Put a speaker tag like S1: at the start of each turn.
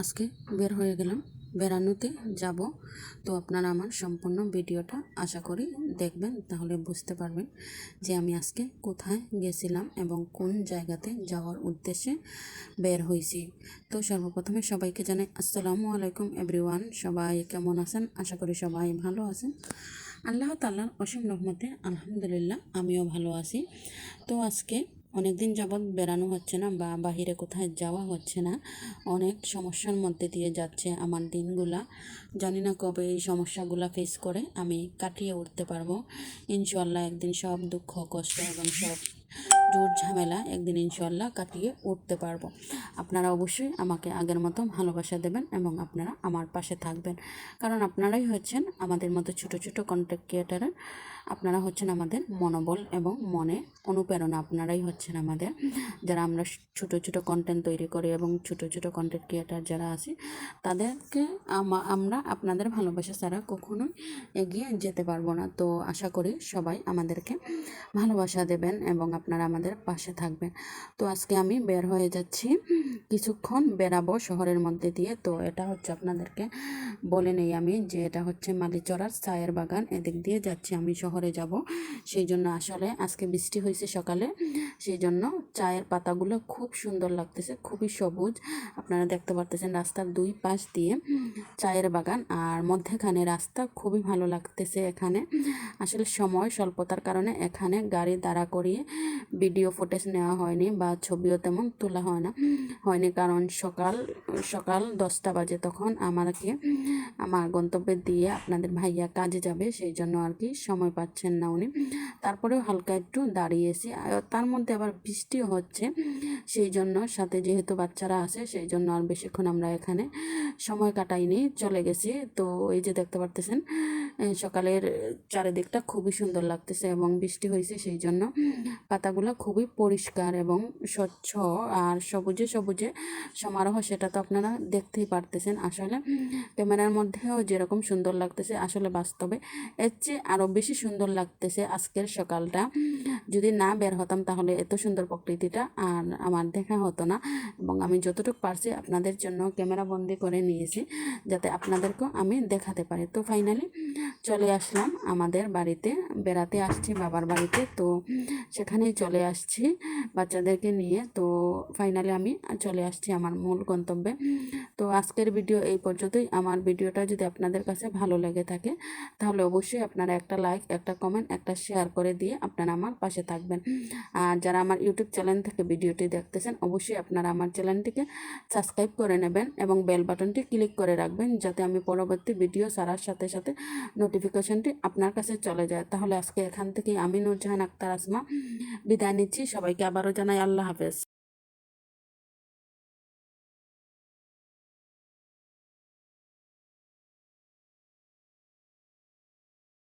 S1: আজকে বের হয়ে গেলাম, বেড়ানোতে যাব। তো আপনারা আমার সম্পূর্ণ ভিডিওটা আশা করি দেখবেন, তাহলে বুঝতে পারবেন যে আমি আজকে কোথায় গেছিলাম এবং কোন জায়গাতে যাওয়ার উদ্দেশ্যে বের হয়েছি। তো সর্বপ্রথমে সবাইকে জানাই আসসালামু আলাইকুম এভরিওয়ান। সবাই কেমন আছেন? আশা করি সবাই ভালো আছেন। আল্লাহ তাআলার অসীম রহমতে আলহামদুলিল্লাহ আমিও ভালো আছি। তো আজকে অনেক দিন যাবৎ বেড়ানো হচ্ছে না বা বাহিরে কোথায় যাওয়া হচ্ছে না, অনেক সমস্যার মধ্যে দিয়ে যাচ্ছে আমার দিনগুলা। জানি না কবে এই সমস্যাগুলা ফেস করে আমি কাটিয়ে উঠতে পারবো। ইনশাআল্লাহ একদিন সব দুঃখ কষ্ট এবং সব জোর ঝামেলা একদিন ইনশাআল্লাহ কাটিয়ে উঠতে পারবো। আপনারা অবশ্যই আমাকে আগের মতো ভালোবাসা দেবেন এবং আপনারা আমার পাশে থাকবেন, কারণ আপনারাই হচ্ছেন আমাদের মতো ছোট ছোট কন্টেন্ট ক্রিয়েটারের, আপনারা হচ্ছেন আমাদের মনোবল এবং মনে অনুপ্রেরণা। আপনারাই হচ্ছেন আমাদের, যারা আমরা ছোট ছোট কন্টেন্ট তৈরি করি এবং ছোট ছোট কন্টেন্ট ক্রিয়েটার যারা আছি, তাদেরকে আমরা আপনাদের ভালোবাসা ছাড়া কখনোই এগিয়ে যেতে পারবো না। তো আশা করি সবাই আমাদেরকে ভালোবাসা দেবেন এবং আপনারা আমাদের পাশে থাকবেন। তো আজকে আমি বের হয়ে যাচ্ছি, কিছুক্ষণ বেরাবো শহরের মধ্যে দিয়ে। তো এটা হচ্ছে আপনাদেরকে বলে নেই আমি যে এটা হচ্ছে মালিচড়ার চায়ের বাগান, এদিক দিয়ে যাচ্ছি আমি, শহরে যাব। সেই জন্য আসলে আজকে বৃষ্টি হয়েছে সকালে, সেই জন্য চায়ের পাতাগুলো খুব সুন্দর লাগতেছে, খুবই সবুজ। আপনারা দেখতে পারতেছেন রাস্তার দুই পাশ দিয়ে চায়ের বাগান, আর মধ্যেখানে রাস্তা, খুবই ভালো লাগতেছে এখানে। আসলে সময় স্বল্পতার কারণে এখানে গাড়ি দাঁড়া করিয়ে ভিডিও ফুটেজ নেওয়া হয়নি বা ছবিও তেমন তোলা হয়নি, কারণ সকাল সকাল 10টা বাজে, তখন আমাকে আমার গন্তব্যে দিয়ে আপনাদের ভাইয়া কাজে যাবে, সেই জন্য আর কি সময় পাচ্ছেন না উনি। তারপরেও হালকা একটু দাঁড়িয়েছি, তার মধ্যে আবার বৃষ্টিও হচ্ছে, সেই জন্য সাথে যেহেতু বাচ্চারা আছে সেই জন্য আর বেশিক্ষণ আমরা এখানে সময় কাটাইনি, চলে গেছি। তো এই যে দেখতে পারতেছেন সকালের চারিদিকটা খুবই সুন্দর লাগতেছে এবং বৃষ্টি হয়েছে, সেই জন্য পাতাগুলো খুবই পরিষ্কার এবং স্বচ্ছ আর সবুজে সবুজে সমারোহ, সেটা তো আপনারা দেখতেই পারতেছেন। আসলে ক্যামেরার মধ্যেও যেরকম সুন্দর লাগতেছে, আসলে বাস্তবে এর চেয়ে আরও বেশি সুন্দর লাগতেছে আজকের সকালটা। যদি না বের হতাম তাহলে এত সুন্দর প্রকৃতিটা আর আমার দেখা হতো না, এবং আমি যতটুকু পারছি আপনাদের জন্য ক্যামেরা বন্দি করে নিয়েছি যাতে আপনাদেরকেও আমি দেখাতে পারি। তো ফাইনালি চলে আসলাম আমাদের বাড়িতে, বেড়াতে আসছি বাবার বাড়িতে, তো সেখানেই চলে আসছি বাচ্চাদেরকে নিয়ে। তো ফাইনালি আমি চলে আসছি আমার মূল গন্তব্যে। তো আজকের ভিডিও এই পর্যন্তই। আমার ভিডিওটা যদি আপনাদের কাছে ভালো লেগে থাকে তাহলে অবশ্যই আপনারা একটা লাইক, একটা কমেন্ট, একটা শেয়ার করে দিয়ে আপনারা আমার পাশে থাকবেন। আর যারা আমার ইউটিউব চ্যানেল থেকে ভিডিওটি দেখতেছেন অবশ্যই আপনারা আমার চ্যানেলটিকে সাবস্ক্রাইব করে নেবেন এবং বেল বাটনটি ক্লিক করে রাখবেন, যাতে আমি পরবর্তী ভিডিও ছাড়ার সাথে সাথে নোটিফিকেশনটি আপনার কাছে চলে যায়। তাহলে আজকে এখান থেকে আমি নূরজাহান আক্তার আসমা বিদায় নিচ্ছি। সবাইকে আবারও জানাই আল্লাহ হাফেজ।